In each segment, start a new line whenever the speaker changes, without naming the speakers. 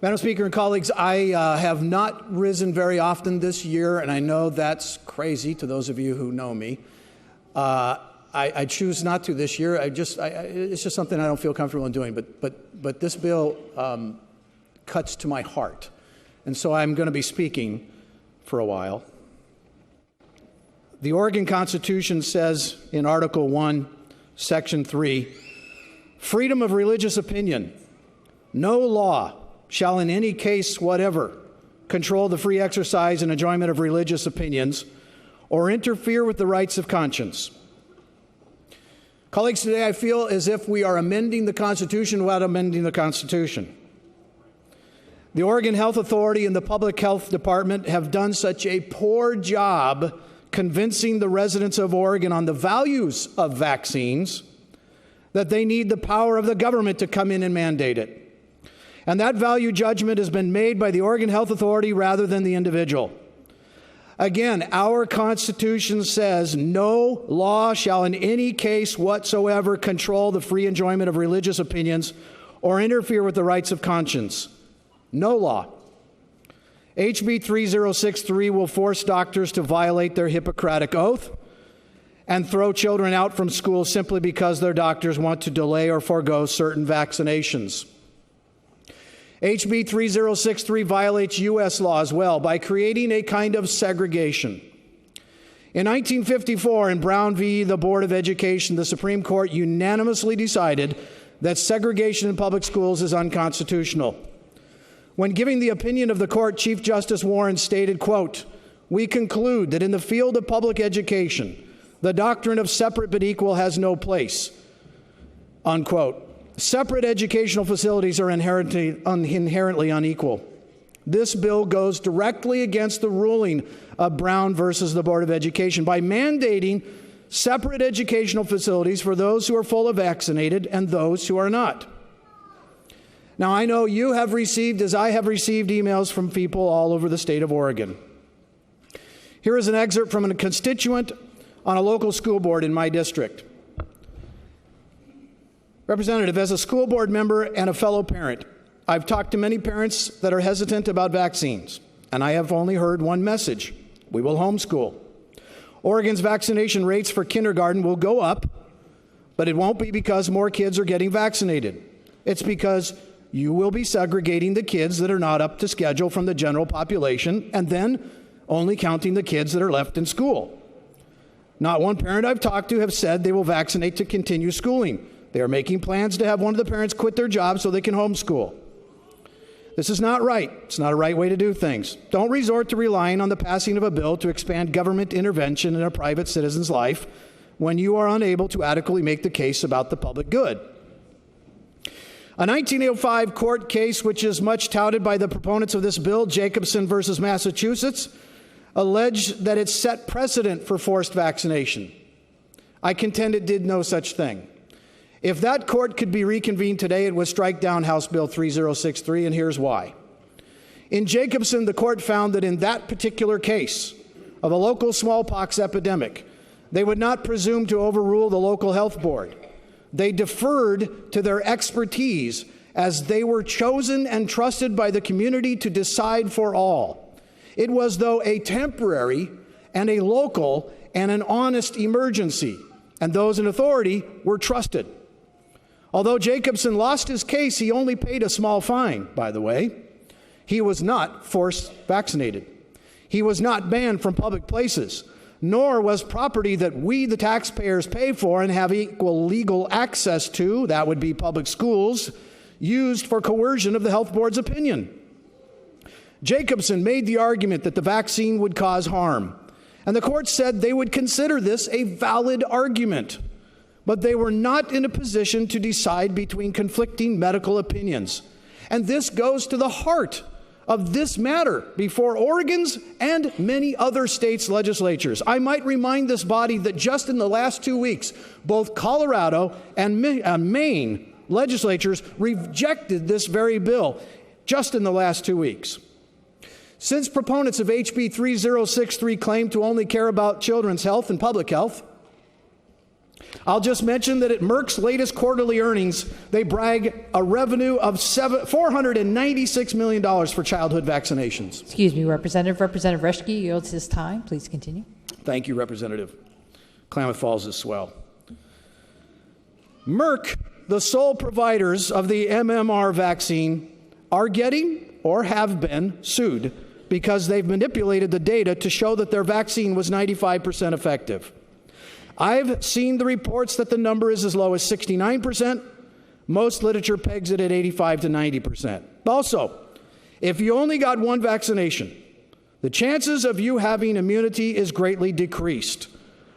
Madam Speaker and colleagues, I have not risen very often this year, and I know that's crazy to those of you who know me. I choose not to this year. It's just something I don't feel comfortable in doing. But this bill cuts to my heart, and so I'm going to be speaking for a while. The Oregon Constitution says in Article 1, Section 3, freedom of religious opinion. No law shall in any case whatever control the free exercise and enjoyment of religious opinions or interfere with the rights of conscience. Colleagues, today I feel as if we are amending the Constitution without amending the Constitution. The Oregon Health Authority and the Public Health Department have done such a poor job convincing the residents of Oregon on the values of vaccines that they need the power of the government to come in and mandate it. And that value judgment has been made by the Oregon Health Authority rather than the individual. Again, our Constitution says no law shall in any case whatsoever control the free enjoyment of religious opinions or interfere with the rights of conscience. No law. HB 3063 will force doctors to violate their Hippocratic oath and throw children out from school simply because their doctors want to delay or forego certain vaccinations. HB 3063 violates U.S. law as well by creating a kind of segregation. In 1954, in Brown v. the Board of Education, the Supreme Court unanimously decided that segregation in public schools is unconstitutional. When giving the opinion of the court, Chief Justice Warren stated, quote, "We conclude that in the field of public education, the doctrine of separate but equal has no place," unquote. Separate educational facilities are inherently unequal. This bill goes directly against the ruling of Brown versus the Board of Education by mandating separate educational facilities for those who are fully vaccinated and those who are not. Now, I know you have received, as I have received, emails from people all over the state of Oregon. Here is an excerpt from a constituent on a local school board in my district. Representative, as a school board member and a fellow parent, I've talked to many parents that are hesitant about vaccines, and I have only heard one message: we will homeschool. Oregon's vaccination rates for kindergarten will go up, but it won't be because more kids are getting vaccinated. It's because you will be segregating the kids that are not up to schedule from the general population and then only counting the kids that are left in school. Not one parent I've talked to have said they will vaccinate to continue schooling. They are making plans to have one of the parents quit their job so they can homeschool. This is not right. It's not a right way to do things. Don't resort to relying on the passing of a bill to expand government intervention in a private citizen's life when you are unable to adequately make the case about the public good. A 1905 court case, which is much touted by the proponents of this bill, Jacobson versus Massachusetts, alleged that it set precedent for forced vaccination. I contend it did no such thing. If that court could be reconvened today, it would strike down House Bill 3063, and here's why. In Jacobson, the court found that in that particular case of a local smallpox epidemic, they would not presume to overrule the local health board. They deferred to their expertise as they were chosen and trusted by the community to decide for all. It was, though, a temporary and a local and an honest emergency, and those in authority were trusted. Although Jacobson lost his case, he only paid a small fine, by the way. He was not forced vaccinated. He was not banned from public places, nor was property that we, the taxpayers, pay for and have equal legal access to, that would be public schools, used for coercion of the health board's opinion. Jacobson made the argument that the vaccine would cause harm, and the court said they would consider this a valid argument. But they were not in a position to decide between conflicting medical opinions. And this goes to the heart of this matter before Oregon's and many other states' legislatures. I might remind this body that just in the last 2 weeks, both Colorado and Maine legislatures rejected this very bill just in the last 2 weeks. Since proponents of HB 3063 claim to only care about children's health and public health, I'll just mention that at Merck's latest quarterly earnings, they brag a revenue of $496 million for childhood vaccinations.
Excuse me, Representative. Representative Reschke yields his time. Please continue.
Thank you, Representative. Klamath Falls is swell. Merck, the sole providers of the MMR vaccine, are getting or have been sued because they've manipulated the data to show that their vaccine was 95% effective. I've seen the reports that the number is as low as 69%. Most literature pegs it at 85 to 90%. Also, if you only got one vaccination, the chances of you having immunity is greatly decreased.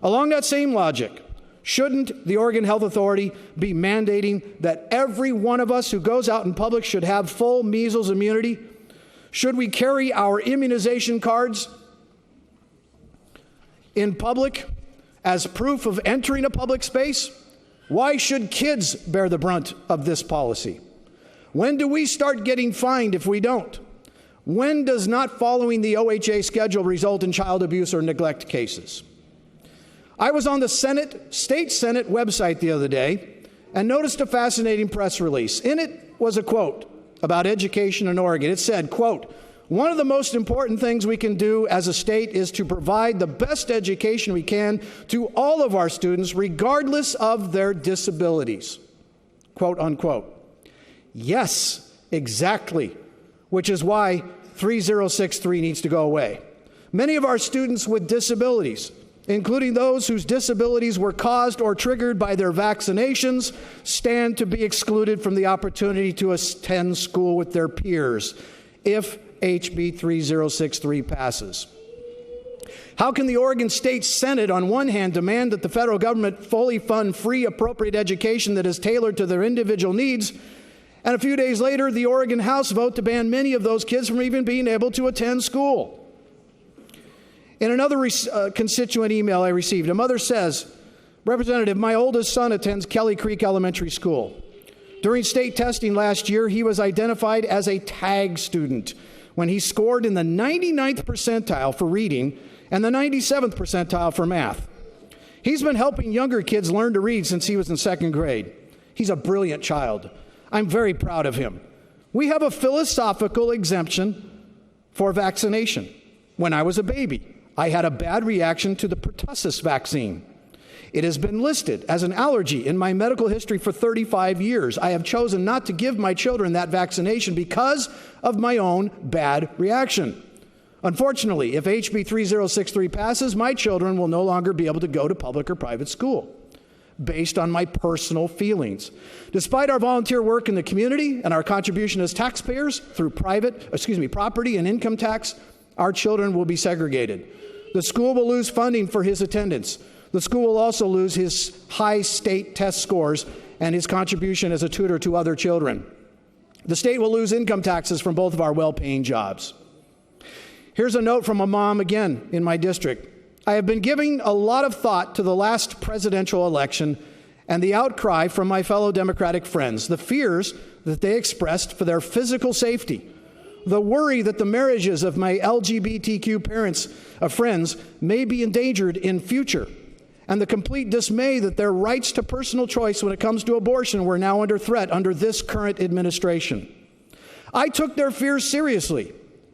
Along that same logic, shouldn't the Oregon Health Authority be mandating that every one of us who goes out in public should have full measles immunity? Should we carry our immunization cards in public as proof of entering a public space? Why should kids bear the brunt of this policy? When do we start getting fined if we don't? When does not following the OHA schedule result in child abuse or neglect cases? I was on the State Senate website the other day and noticed a fascinating press release. In it was a quote about education in Oregon. It said, quote, "One of the most important things we can do as a state is to provide the best education we can to all of our students, regardless of their disabilities." Quote unquote. Yes, exactly, which is why 3063 needs to go away. Many of our students with disabilities, including those whose disabilities were caused or triggered by their vaccinations, stand to be excluded from the opportunity to attend school with their peers if HB 3063 passes. How can the Oregon State Senate, on one hand, demand that the federal government fully fund free, appropriate education that is tailored to their individual needs, and a few days later, the Oregon House vote to ban many of those kids from even being able to attend school? In another constituent email I received, a mother says, "Representative, my oldest son attends Kelly Creek Elementary School. During state testing last year, he was identified as a tag student when he scored in the 99th percentile for reading and the 97th percentile for math. He's been helping younger kids learn to read since he was in second grade. He's a brilliant child. I'm very proud of him. We have a philosophical exemption for vaccination. When I was a baby, I had a bad reaction to the pertussis vaccine. It has been listed as an allergy in my medical history for 35 years. I have chosen not to give my children that vaccination because of my own bad reaction. Unfortunately, if HB 3063 passes, my children will no longer be able to go to public or private school based on my personal feelings. Despite our volunteer work in the community and our contribution as taxpayers through property and income tax, our children will be segregated. The school will lose funding for his attendance. The school will also lose his high state test scores and his contribution as a tutor to other children. The state will lose income taxes from both of our well-paying jobs." Here's a note from a mom again in my district. "I have been giving a lot of thought to the last presidential election and the outcry from my fellow Democratic friends, the fears that they expressed for their physical safety, the worry that the marriages of my LGBTQ friends may be endangered in future, and the complete dismay that their rights to personal choice when it comes to abortion were now under threat under this current administration. I took their fears seriously,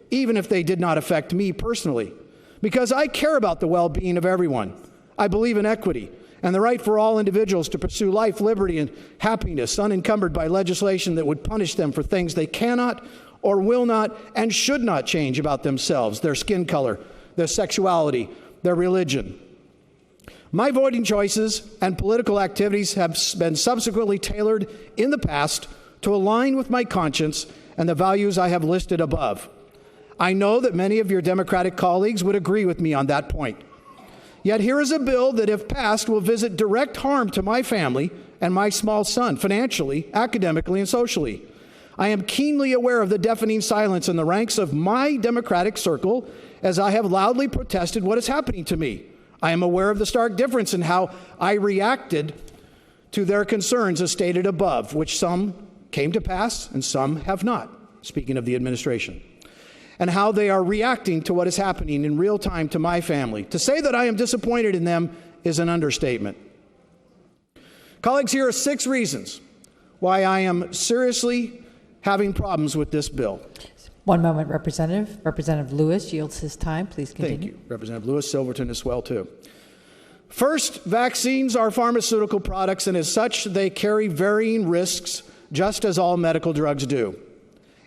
even if they did not affect me personally, because I care about the well-being of everyone. I believe in equity and the right for all individuals to pursue life, liberty, and happiness unencumbered by legislation that would punish them for things they cannot or will not and should not change about themselves, their skin color, their sexuality, their religion. My voting choices and political activities have been subsequently tailored in the past to align with my conscience and the values I have listed above. I know that many of your Democratic colleagues would agree with me on that point. Yet here is a bill that, if passed, will visit direct harm to my family and my small son, financially, academically, and socially. I am keenly aware of the deafening silence in the ranks of my Democratic circle as I have loudly protested what is happening to me. I am aware of the stark difference in how I reacted to their concerns as stated above, which some came to pass and some have not, speaking of the administration, and how they are reacting to what is happening in real time to my family. To say that I am disappointed in them is an understatement. Colleagues, here are 6 reasons why I am seriously having problems with this bill.
One moment, Representative. Representative Lewis yields his time. Please continue.
Thank you. Representative Lewis, Silverton as well, too. First, vaccines are pharmaceutical products, and as such, they carry varying risks, just as all medical drugs do.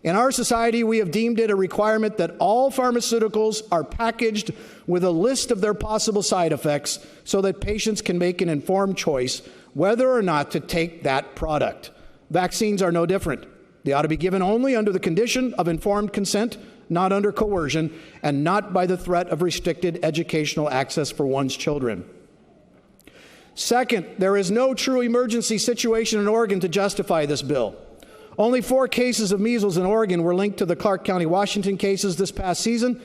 In our society, we have deemed it a requirement that all pharmaceuticals are packaged with a list of their possible side effects so that patients can make an informed choice whether or not to take that product. Vaccines are no different. They ought to be given only under the condition of informed consent, not under coercion, and not by the threat of restricted educational access for one's children. Second, there is no true emergency situation in Oregon to justify this bill. Only 4 cases of measles in Oregon were linked to the Clark County, Washington cases this past season,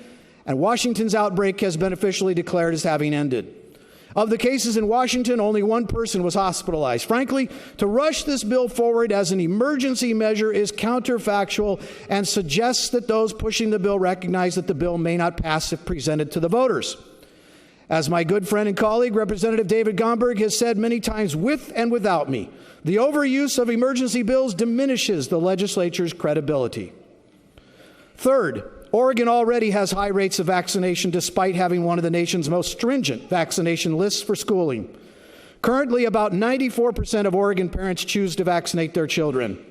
and Washington's outbreak has been officially declared as having ended. Of the cases in Washington, only 1 person was hospitalized. Frankly, to rush this bill forward as an emergency measure is counterfactual and suggests that those pushing the bill recognize that the bill may not pass if presented to the voters. As my good friend and colleague, Representative David Gomberg, has said many times with and without me, the overuse of emergency bills diminishes the legislature's credibility. Third, Oregon already has high rates of vaccination despite having one of the nation's most stringent vaccination lists for schooling. Currently, about 94% of Oregon parents choose to vaccinate their children.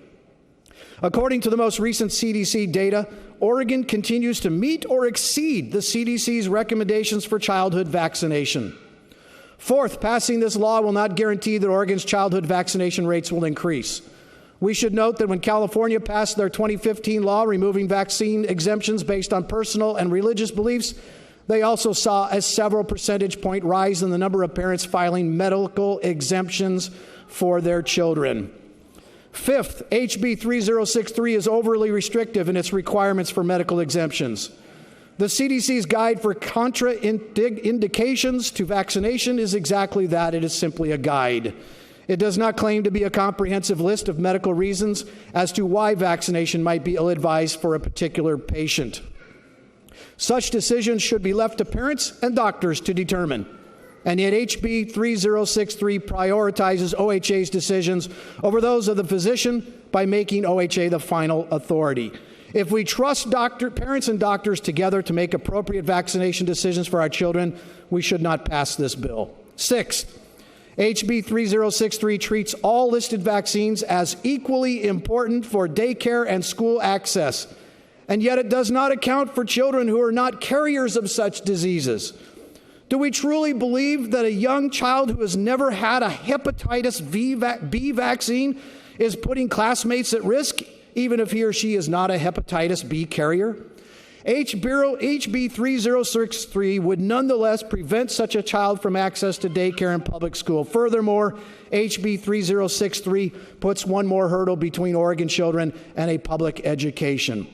According to the most recent CDC data, Oregon continues to meet or exceed the CDC's recommendations for childhood vaccination. Fourth, passing this law will not guarantee that Oregon's childhood vaccination rates will increase. We should note that when California passed their 2015 law removing vaccine exemptions based on personal and religious beliefs, they also saw a several percentage point rise in the number of parents filing medical exemptions for their children. Fifth, HB 3063 is overly restrictive in its requirements for medical exemptions. The CDC's guide for contraindications to vaccination is exactly that. It is simply a guide. It does not claim to be a comprehensive list of medical reasons as to why vaccination might be ill-advised for a particular patient. Such decisions should be left to parents and doctors to determine. And yet HB 3063 prioritizes OHA's decisions over those of the physician by making OHA the final authority. If we trust parents and doctors together to make appropriate vaccination decisions for our children, we should not pass this bill. Sixth, HB 3063 treats all listed vaccines as equally important for daycare and school access, and yet it does not account for children who are not carriers of such diseases. Do we truly believe that a young child who has never had a hepatitis B vaccine is putting classmates at risk, even if he or she is not a hepatitis B carrier? HB 3063 would nonetheless prevent such a child from access to daycare and public school. Furthermore, HB 3063 puts one more hurdle between Oregon children and a public education.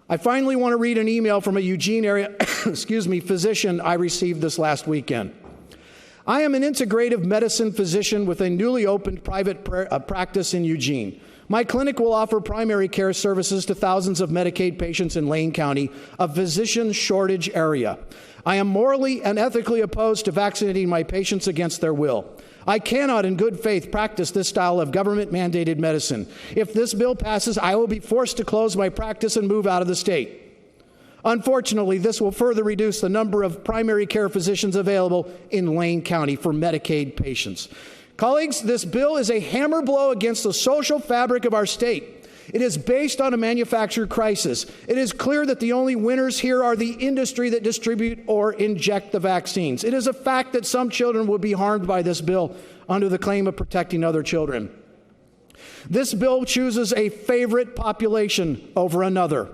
I finally want to read an email from a Eugene area physician I received this last weekend. I am an integrative medicine physician with a newly opened private practice in Eugene. My clinic will offer primary care services to thousands of Medicaid patients in Lane County, a physician shortage area. I am morally and ethically opposed to vaccinating my patients against their will. I cannot in good faith practice this style of government-mandated medicine. If this bill passes, I will be forced to close my practice and move out of the state. Unfortunately, this will further reduce the number of primary care physicians available in Lane County for Medicaid patients. Colleagues, this bill is a hammer blow against the social fabric of our state. It is based on a manufacturer crisis. It is clear that the only winners here are the industry that distribute or inject the vaccines. It is a fact that some children will be harmed by this bill under the claim of protecting other children. This bill chooses a favorite population over another.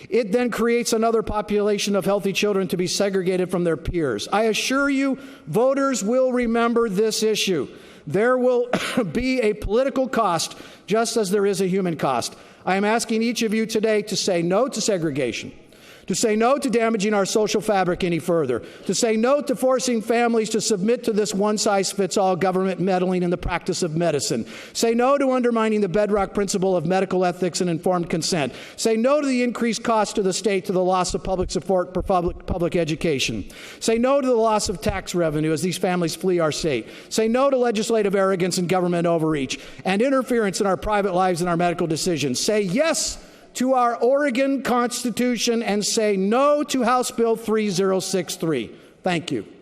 It then creates another population of healthy children to be segregated from their peers. I assure you, voters will remember this issue. There will be a political cost, just as there is a human cost. I am asking each of you today to say no to segregation, to say no to damaging our social fabric any further, to say no to forcing families to submit to this one-size-fits-all government meddling in the practice of medicine, say no to undermining the bedrock principle of medical ethics and informed consent, say no to the increased cost to the state, to the loss of public support for public education, say no to the loss of tax revenue as these families flee our state, say no to legislative arrogance and government overreach and interference in our private lives and our medical decisions, say yes to our Oregon Constitution, and say no to House Bill 3063. Thank you.